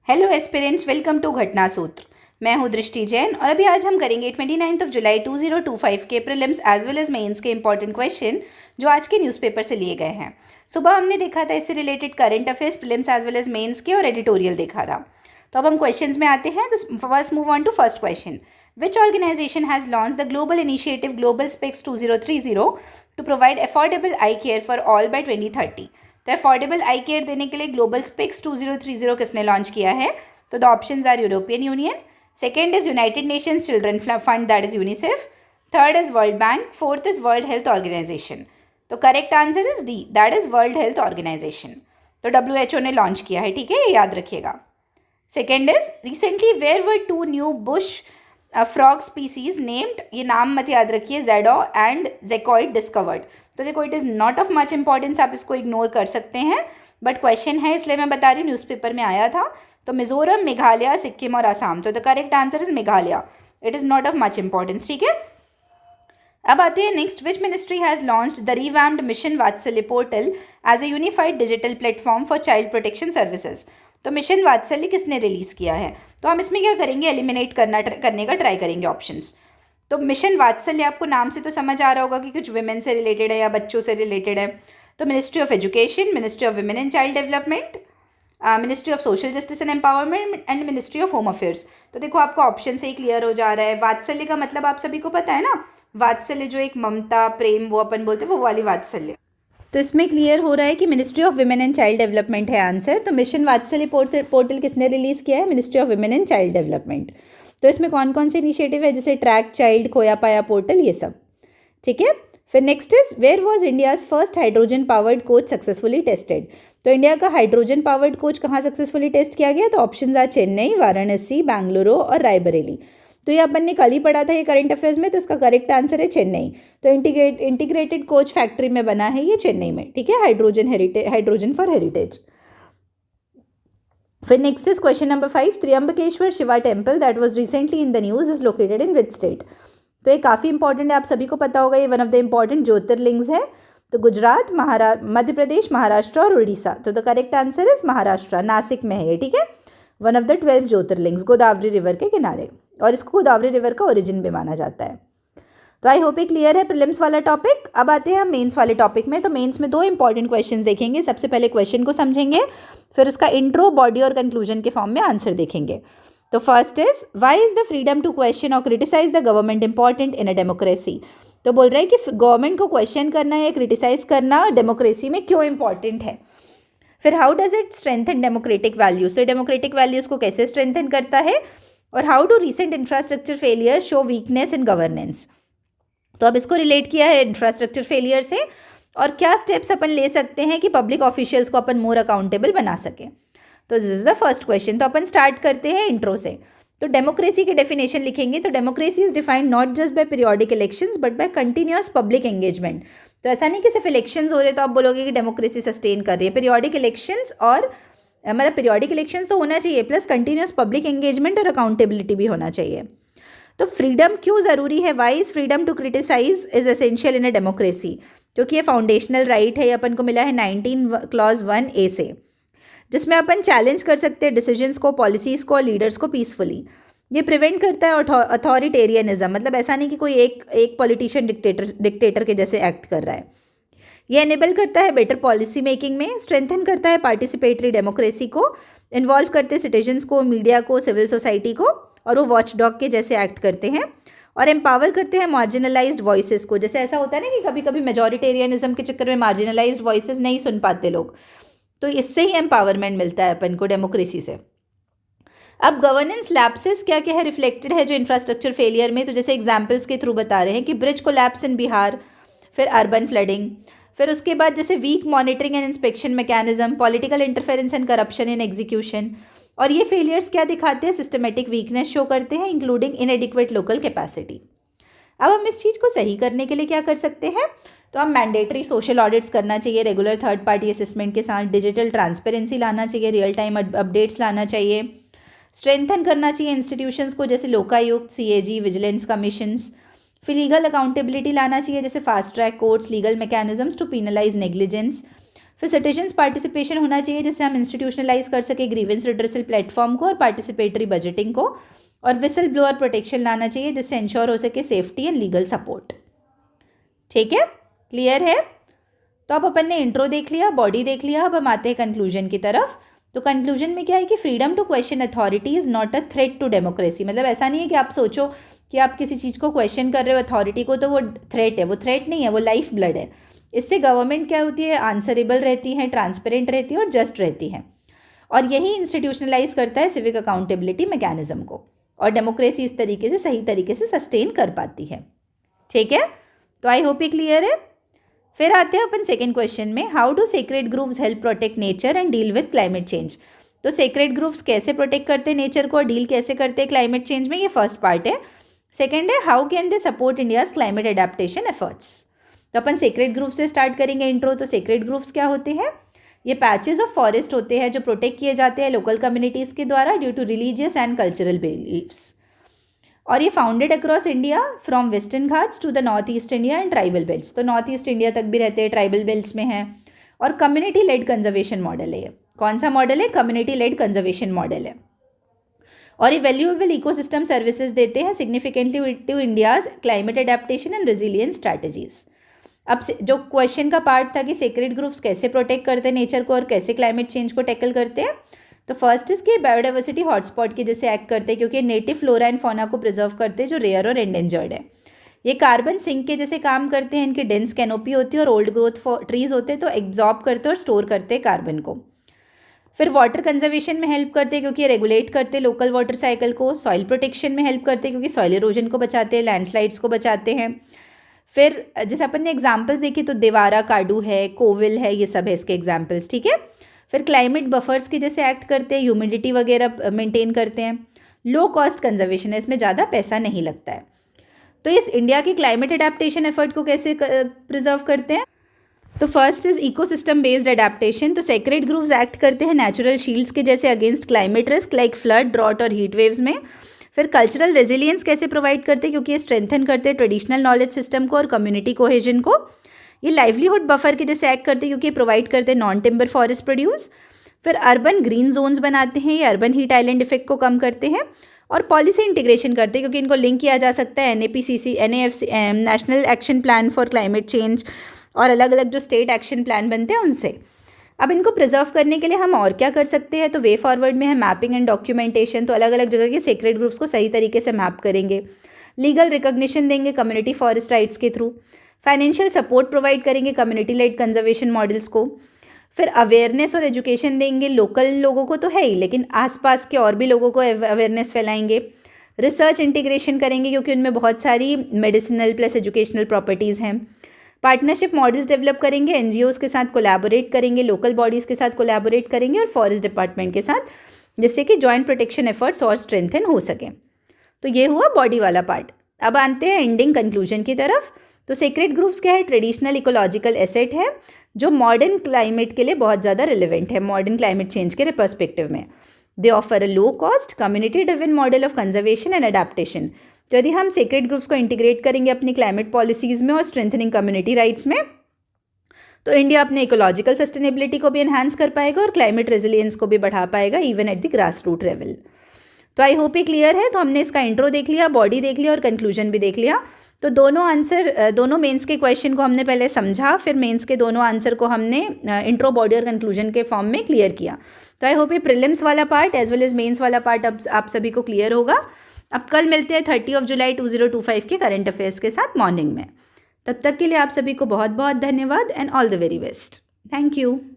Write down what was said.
Hello aspirants, welcome to घटना सूत्र। मैं हूं दृष्टि जैन और अभी आज हम करेंगे 29 जुलाई 2025 के prelims as well as mains के इंपॉर्टेंट क्वेश्चन जो आज के न्यूज़पेपर से लिए गए हैं। सुबह हमने देखा था इससे related current affairs prelims as well as mains के और एडिटोरियल देखा था। तो अब हम क्वेश्चंस में आते हैं। तो first move on to first question. Which organisation has launch the global initiative global specs 2030 to provide affordable eye care for all by 2030। तो अफोर्डेबल आई केयर देने के लिए ग्लोबल स्पेक्स 2030 किसने लॉन्च किया है? तो the options are European Union, second is United Nations Children Fund that is UNICEF, third is World Bank, fourth is World Health Organization. तो correct answer is D, that is World Health Organization. तो WHO ने launch किया है, ठीक है, ये याद रखिएगा। Second is recently where were two new bush frog species named, ये नाम मत याद रखिए, जेडो एंड जेकॉइड डिस्कवर्ड। तो देखो it is not of much importance, आप इसको इग्नोर कर सकते हैं, बट क्वेश्चन है इसलिए मैं बता रही हूँ, न्यूज़पेपर में आया था। तो मिजोरम, मेघालय, सिक्किम और असम। तो the correct answer is Meghalaya, it is not of much importance, ठीक है। अब आते हैं next. Which ministry has launched the revamped mission Vatsalya portal as a unified digital platform for child protection services. तो मिशन वात्सल्य किसने रिलीज़ किया है? तो हम इसमें क्या करेंगे, एलिमिनेट करने का ट्राई करेंगे ऑप्शंस। तो मिशन वात्सल्य आपको नाम से तो समझ आ रहा होगा कि कुछ विमेन से रिलेटेड है या बच्चों से रिलेटेड है। तो ministry of education, ministry of women and child development, ministry of social justice and empowerment and ministry of home affairs. तो देखो आपको ऑप्शन से ही क्लियर हो जा रहा है। वात्सल्य का मतलब आप सभी को पता है ना, वात्सल्य जो एक ममता, प्रेम, वो अपन बोलते हैं, वो वाली वात्सल्य। तो इसमें क्लियर हो रहा है कि ministry of women and child development है आंसर। तो मिशन वात्सल्य पोर्टल किसने रिलीज़ किया है? Ministry of women and child development. तो इसमें कौन कौन से इनिशिएटिव है, जैसे ट्रैक चाइल्ड, खोया पाया पोर्टल, ये सब, ठीक है। फिर next is where was India's first hydrogen powered coach successfully tested. तो इंडिया का हाइड्रोजन पावर्ड कोच कहाँ सक्सेसफुली टेस्ट किया गया? तो ऑप्शंस आर चेन्नई, वाराणसी, बेंगलुरु और रायबरेली। तो ये अपन ने कल ही पढ़ा था ये करंट अफेयर्स में, तो इसका करेक्ट आंसर है चेन्नई। तो इंटीग्रेटेड कोच फैक्ट्री में बना है ये चेन्नई में, ठीक है, हाइड्रोजन फॉर हेरिटेज। फिर next is question number 5। Trimbakeshwar Shiva temple that was recently in the news is located in which state. तो ये काफ़ी इंपॉर्टेंट है, आप सभी को पता होगा, ये one of the important jyotirlingas है। तो गुजरात, मध्य प्रदेश, महाराष्ट्र और उड़ीसा। तो the correct answer is Maharashtra, Nashik में है ये, ठीक है। One of the 12 jyotirlingas, Godavari river के किनारे, और इसको गोदावरी रिवर का ओरिजिन भी माना जाता है। तो आई होप ये क्लियर है प्रीलिम्स वाला टॉपिक। अब आते हैं हम मेंस वाले टॉपिक में। तो मेंस में दो इंपॉर्टेंट क्वेश्चंस देखेंगे। सबसे पहले क्वेश्चन को समझेंगे, फिर उसका इंट्रो, बॉडी और कंक्लूजन के फॉर्म में आंसर देखेंगे। तो first is why is the freedom to question और criticise the government important in a democracy. तो बोल रहा है कि गवर्नमेंट को क्वेश्चन करना या क्रिटिसाइज करना डेमोक्रेसी में क्यों इंपॉर्टेंट है। फिर how does it strengthen democratic values. तो डेमोक्रेटिक वैल्यूज़ को कैसे स्ट्रेंथन करता है, और how do recent infrastructure failure show weakness in governance. तो अब इसको रिलेट किया है इंफ्रास्ट्रक्चर फेलियर से, और क्या स्टेप्स अपन ले सकते हैं कि पब्लिक ऑफिशियल्स को अपन मोर अकाउंटेबल बना सकें। तो this is the first question. तो अपन स्टार्ट करते हैं इंट्रो से। तो डेमोक्रेसी की डेफिनेशन लिखेंगे। तो democracy is defined not just by periodic elections but by continuous public engagement. तो ऐसा नहीं कि सिर्फ इलेक्शंस हो रहे तो आप बोलोगे कि डेमोक्रेसी सस्टेन कर रही है। पीरियोडिक इलेक्शंस और मतलब पीरियोडिक इलेक्शंस तो होना चाहिए, प्लस कंटिन्यूअस पब्लिक एंगेजमेंट और अकाउंटेबिलिटी भी होना चाहिए। तो फ्रीडम क्यों ज़रूरी है? Why is freedom to criticise is essential in a democracy. क्योंकि ये फाउंडेशनल राइट है, ये अपन को मिला है 19 क्लॉज 1A से, जिसमें अपन चैलेंज कर सकते हैं डिसीजंस को, पॉलिसीज़ को, लीडर्स को पीसफुली। ये प्रिवेंट करता है अथॉरिटेरियनिज्म, मतलब ऐसा नहीं कि कोई एक पॉलिटिशियन डिक्टेटर के जैसे एक्ट कर रहा है। ये एनेबल करता है बेटर पॉलिसी मेकिंग में, स्ट्रेंथन करता है पार्टिसिपेटरी डेमोक्रेसी को, इन्वॉल्व करते हैं सिटीजन्स को, मीडिया को, सिविल सोसाइटी को, और वो वॉच डॉग के जैसे एक्ट करते हैं, और एम्पावर करते हैं मार्जिनलाइज्ड वॉइसेस को। जैसे ऐसा होता है ना कि कभी कभी मेजॉरिटेरियनिज्म के चक्कर में मार्जिनलाइज्ड वॉइसेस नहीं सुन पाते लोग, तो इससे ही एम्पावरमेंट मिलता है अपन को डेमोक्रेसी से। अब गवर्नेंस लैप्सेस क्या क्या है रिफ्लेक्टेड है जो इंफ्रास्ट्रक्चर फेलियर में। तो जैसे एग्जाम्पल्स के थ्रू बता रहे हैं कि ब्रिज कोलैप्स इन बिहार, फिर अर्बन फ्लडिंग, फिर उसके बाद जैसे weak monitoring and inspection mechanism, political interference and corruption in execution. और ये फेलियर्स क्या दिखाते हैं? सिस्टमेटिक वीकनेस शो करते हैं, इंक्लूडिंग इनएडिक्वेट लोकल कैपेसिटी। अब हम इस चीज़ को सही करने के लिए क्या कर सकते हैं? तो हम मैंडेटरी सोशल ऑडिट्स करना चाहिए, रेगुलर थर्ड पार्टी असेसमेंट के साथ डिजिटल ट्रांसपेरेंसी लाना चाहिए, रियल टाइम अपडेट्स लाना चाहिए, स्ट्रेंथन करना चाहिए इंस्टीट्यूशंस को, जैसे लोकायुक्त, CAG, विजिलेंस कमीशंस। फिर लीगल अकाउंटेबिलिटी लाना चाहिए, जैसे fast track courts, legal mechanisms to penalise negligence. फिर सिटीजन्स पार्टिसिपेशन होना चाहिए जिससे हम इंस्टीट्यूशनलाइज कर सके ग्रीवेंस रिड्रेसल प्लेटफॉर्म को और पार्टिसिपेटरी बजटिंग को, और विसल ब्लोअर प्रोटेक्शन लाना चाहिए जिससे इंश्योर हो सके सेफ्टी एंड लीगल सपोर्ट। ठीक है, क्लियर है। तो अब अपन ने इंट्रो देख लिया, बॉडी देख लिया, अब हम आते हैं कंक्लूजन की तरफ। तो कंक्लूजन में क्या है कि freedom to question authority is not a threat to democracy. मतलब ऐसा नहीं है कि आप सोचो कि आप किसी चीज़ को क्वेश्चन कर रहे हो अथॉरिटी को तो वो थ्रेट है, वो थ्रेट नहीं है, वो लाइफ ब्लड है। इससे गवर्नमेंट क्या होती है, आंसरेबल रहती है, ट्रांसपेरेंट रहती है और जस्ट रहती है, और यही इंस्टीट्यूशनलाइज करता है सिविक अकाउंटेबिलिटी मैकेनिज्म को, और डेमोक्रेसी इस तरीके से सही तरीके से सस्टेन कर पाती है। ठीक है, तो आई होप ये क्लियर है। फिर आते हैं अपन सेकेंड क्वेश्चन में, how do sacred grooves help protect nature and deal with climate change. तो सेक्रेड ग्रूव्स कैसे प्रोटेक्ट करते हैं नेचर को और डील कैसे करते हैं क्लाइमेट चेंज में, ये फर्स्ट पार्ट है। सेकेंड है, how can they support India's climate adaptation efforts. तो अपन सेक्रेड ग्रूव से स्टार्ट करेंगे इंट्रो। तो सेक्रेड ग्रूव्स क्या होते हैं, ये पैचेस ऑफ फॉरेस्ट होते हैं जो प्रोटेक्ट किए जाते हैं लोकल कम्युनिटीज़ के द्वारा due to religious and cultural believes, और ये founded across India from Western Ghats to the north east India and tribal belts. तो नॉर्थ ईस्ट इंडिया तक भी रहते हैं, ट्राइबल बेल्ट्स में हैं, और कम्युनिटी लेड कंजर्वेशन मॉडल है ये। कौन सा मॉडल है, कम्युनिटी लेड कंजर्वेशन मॉडल है, और ये वैल्यूएबल इकोसिस्टम सर्विसेज देते हैं significantly to India's climate adaptation and resilience strategies. अब जो क्वेश्चन का पार्ट था कि सेक्रेड ग्रुप्स कैसे प्रोटेक्ट करते हैं नेचर को और कैसे क्लाइमेट चेंज को टैकल करते हैं, तो फर्स्ट इसके बायोडाइवर्सिटी हॉटस्पॉट की जैसे एक्ट करते हैं क्योंकि नेटिव फ्लोरा एंड फौना को प्रिजर्व करते हैं जो रेयर और एंडेंजर्ड है। ये कार्बन सिंक के जैसे काम करते हैं, इनकी डेंस कैनोपी होती है और ओल्ड ग्रोथ ट्रीज होते हैं तो एब्जॉर्ब करते हैं और स्टोर करते हैं कार्बन को। फिर वाटर कंजर्वेशन में हेल्प करते हैं क्योंकि ये रेगुलेट करते हैं लोकल वाटर साइकिल को। सॉइल प्रोटेक्शन में हेल्प करते हैं क्योंकि सॉइल इरोजन को बचाते हैं, लैंडस्लाइड्स को बचाते हैं। फिर जैसे अपन ने एग्जाम्पल्स देखी तो देवारा काडू है, कोविल है, ये सब है इसके एग्जाम्पल्स। ठीक है, फिर क्लाइमेट बफर्स के जैसे एक्ट करते हैं, ह्यूमिडिटी वगैरह मेंटेन करते हैं। लो कॉस्ट कंजर्वेशन है, इसमें ज़्यादा पैसा नहीं लगता है। तो इस इंडिया की क्लाइमेट एडेप्टेशन एफर्ट को कैसे प्रिजर्व करते हैं, तो first is ecosystem based adaptation. तो सेक्रेड ग्रूव्स एक्ट करते हैं नेचुरल शील्ड्स के जैसे against climate risk like flood, drought और हीट वेव्स में। फिर कल्चरल रेजिलियंस कैसे प्रोवाइड करते हैं क्योंकि ये स्ट्रेंथन करते हैं ट्रेडिशनल नॉलेज सिस्टम को और कम्युनिटी कोहेजन को। ये लाइवलीहुड बफर के जैसे एक्ट करते हैं क्योंकि प्रोवाइड करते हैं नॉन टिम्बर फॉरेस्ट प्रोड्यूस। फिर अर्बन ग्रीन जोन्स बनाते हैं, ये अर्बन हीट आइलैंड इफेक्ट को कम करते हैं। और पॉलिसी इंटीग्रेशन करते हैं क्योंकि इनको लिंक किया जा सकता है NAPCC, NAFC, national action plan for climate change, और अलग अलग जो स्टेट एक्शन प्लान बनते हैं उनसे। अब इनको प्रिजर्व करने के लिए हम और क्या कर सकते हैं, तो वे फॉरवर्ड में है मैपिंग एंड डॉक्यूमेंटेशन। तो अलग अलग जगह के सेक्रेड ग्रुप्स को सही तरीके से मैप करेंगे। लीगल रिकॉग्निशन देंगे कम्युनिटी फॉरेस्ट राइट्स के थ्रू। फाइनेंशियल सपोर्ट प्रोवाइड करेंगे कम्युनिटी लेड कंजर्वेशन मॉडल्स को। फिर अवेयरनेस और एजुकेशन देंगे, लोकल लोगों को तो है ही लेकिन आसपास के और भी लोगों को अवेयरनेस फैलाएंगे। रिसर्च इंटीग्रेशन करेंगे क्योंकि उनमें बहुत सारी मेडिसिनल प्लस एजुकेशनल प्रॉपर्टीज़ हैं। पार्टनरशिप मॉडल्स डेवलप करेंगे, NGOs के साथ कोलैबोरेट करेंगे, लोकल बॉडीज़ के साथ कोलैबोरेट करेंगे और फॉरेस्ट डिपार्टमेंट के साथ, जिससे कि जॉइंट प्रोटेक्शन एफर्ट्स और स्ट्रेंथन हो सकें। तो ये हुआ बॉडी वाला पार्ट। अब आते हैं एंडिंग कंक्लूजन की तरफ। तो सेक्रेड ग्रुप्स क्या है, ट्रेडिशनल इकोलॉजिकल एसेट है जो मॉडर्न क्लाइमेट के लिए बहुत ज़्यादा रिलेवेंट है, मॉडर्न क्लाइमेट चेंज के पर्सपेक्टिव में। दे offer a low cost community driven model of conservation and adaptation. तो यदि हम सेक्रेड ग्रुप्स को इंटीग्रेट करेंगे अपनी क्लाइमेट पॉलिसीज़ में और स्ट्रेंथनिंग कम्युनिटी राइट्स में, तो इंडिया अपने इकोलॉजिकल सस्टेनेबिलिटी को भी एनहांस कर पाएगा और क्लाइमेट रेजिलियंस को भी बढ़ा पाएगा even at the grass root level. तो आई होप ये क्लियर है। तो हमने इसका इंट्रो देख लिया, बॉडी देख लिया और कंक्लूजन भी देख लिया। तो दोनों मेंस के क्वेश्चन को हमने पहले समझा, फिर मेंस के दोनों आंसर को हमने इंट्रो, बॉडी और कंक्लूजन के फॉर्म में क्लियर किया। तो आई होप ये प्रीलिम्स वाला part as well as mains वाला पार्ट अब आप सभी को क्लियर होगा। अब कल मिलते हैं 30 जुलाई 2025 के करंट अफेयर्स के साथ मॉर्निंग में। तब तक के लिए आप सभी को बहुत बहुत धन्यवाद and all the very best. Thank you.